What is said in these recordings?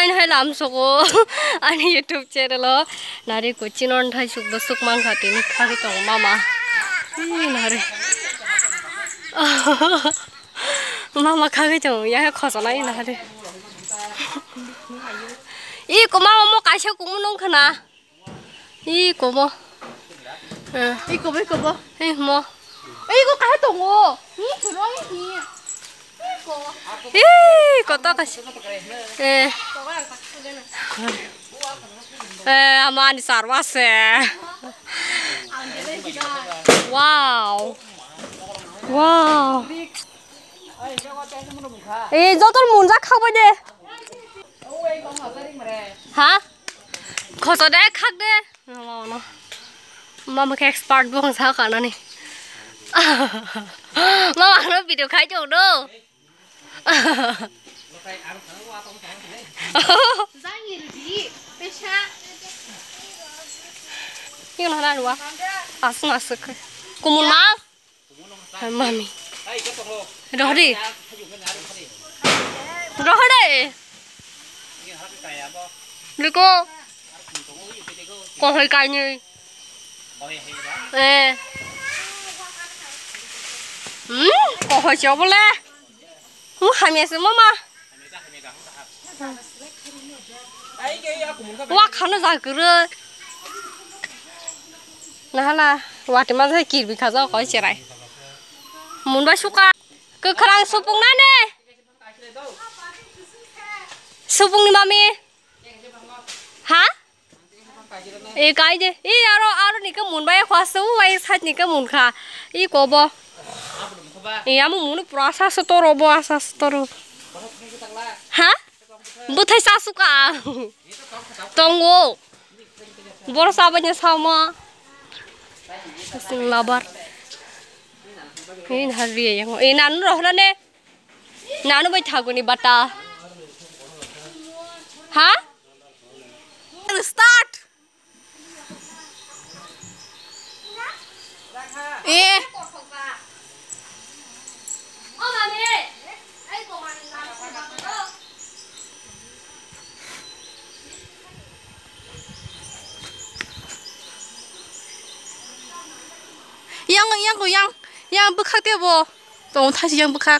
join hai lam soko ani YouTube channel nari coaching on thai suk basuk mang khati ni khari tong mama nari mama khari tong ya khosalai nari I ko mama mo kaisa kumu nong khana I ko mo I ko mo mo I ko kai tong o ni kuroi ni kota kasih aman sarwas wow wow jotor munja khakbai de ha khoso de khak de mama ke expert bong sa kana ni mama no video khai chong do Ini mana dua? Asuk. Kumun mang? Mami. Dah di. Dah di. Liko. Kau hai kai ni. Kau hai siapa boleh? Hai mesem mama. Wah kana zakuru. Nah lah, waktu mana saya kiri kaza kau cerai. Munba suka. Kekerang supung nane. Supung ni mami. Hah? Kai je. Aro ni ke munba ya kuasa. Saat ni ke munka. Kobo. Amu munu prasa setorobo asa setoro. Hah? Butai sasuka. Tunggu. Bor sabanya sama. Sing labar. Ini hari yang. Nanu roh lah ne. Nanu bayi thagu ni bata. Hah? Start. Oh mami. Yang bekak dia bo, tong thasi yang bekak.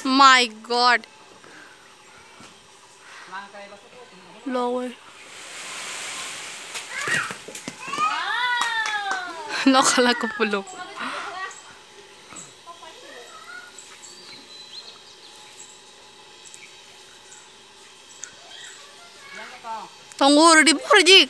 My God. Lower. Nakala ko pulo. Tunggu di pergi.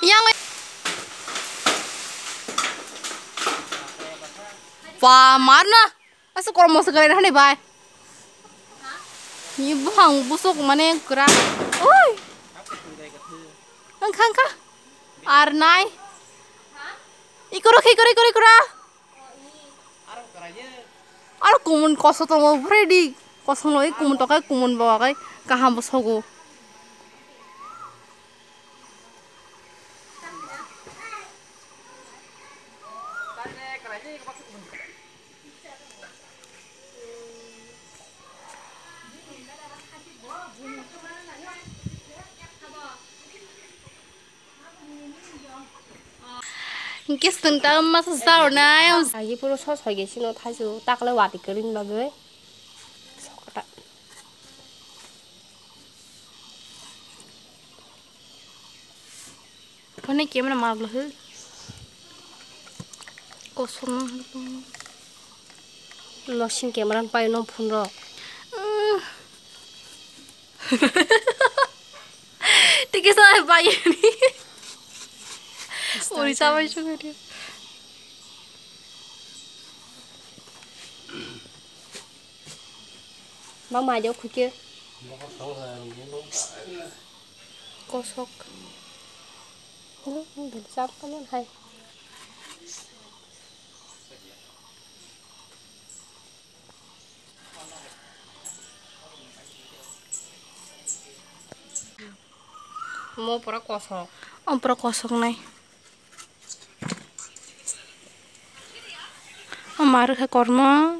Yang wah mana? Asal korang mau segala nih bay. Ibu hang busuk mana yang kerah? Oi, angkang kah? Arnai? Ikut. Ar kumun koso to mau ready. Kosong lagi kumun tokai kumun bawa kai kaham busogo. Kis tentang masa sahur na, aji puro sos hoge sino thasu takle wati kerin bagai. Sokata. Kone kemana marble hul? Kosong. Losin kemeran payo nom punro. Tiga saya payo ni. Ori sama juga dia. Mama jauh kucing. Kosok. Udah siapa kan hai. Mau pura kosong. Pura kosong này. Marah ke korma.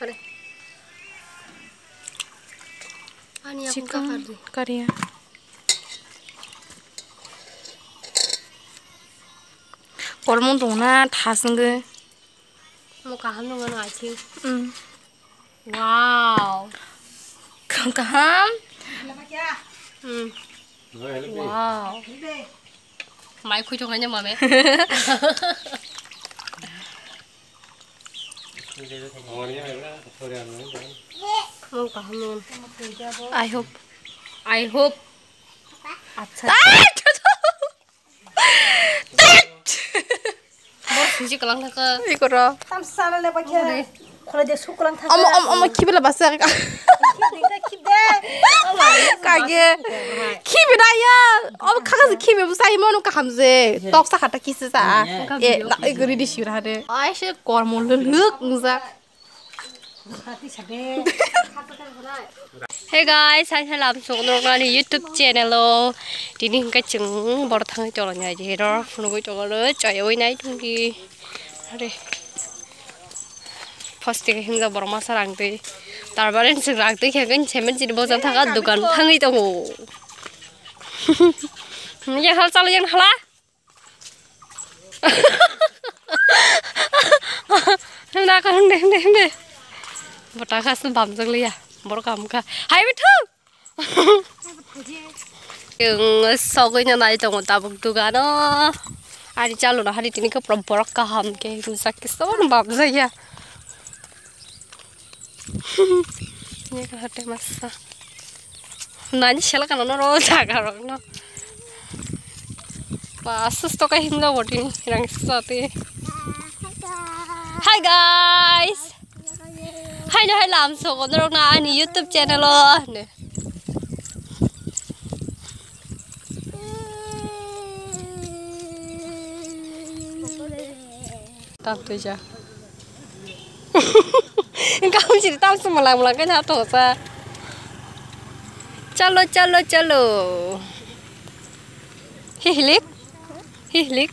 Ada. Ani aku Chicken kakak. curry. Korma dong na thaseng ge. Mau kaham dong kan aci. Hmm. Wow. Kaham. Wow. Mai khui cho anh mà mẹ. Mau kaham dong. I hope. I hope. अच्छा. Bos sih kelang tak ke. 이거 라. tamsala le bakhe khole de sukran thak 어머 키빌라 봤어. 가게. 키비라야. 카가스 키비 무사히 뭐는 감제. 떡사 갖다 키스사. 예, 나 이거 리디 시라데. 아이씨 거몰 르륵 응자. khati sabe Hey guys, saya làm xuống rồi đi YouTube channel lo. Đi đi cái trứng bò thang cho là nhà gì đó, nó cái cho nó trời ơi này chúng đi. Đây. First cái hình bò mà sarang đi. Tarbaran sarang đi cái chemen chỉ bò thang cái dukan thang itu. Yang hal salah yang hala. Hendak kan hendak. Bota khas bam jang liya. Bor kam ka. Hai betu. Yung sogoy na nai tong tabuk duga no. Ari chalo na hari tini ka proborok ka ham ke rusak ke son bam jaya. Ni ka hate masa. Nani shela kana no ro jaga ro no. Pasus to ka himla botin rang sate. Hi guys. Hai nó hay làm số con đâu na anh YouTube channel lo nè. Tao tôi chưa. Kamu chỉ tao semua lang cái nhà tổ ra. Chalo. Hihilik.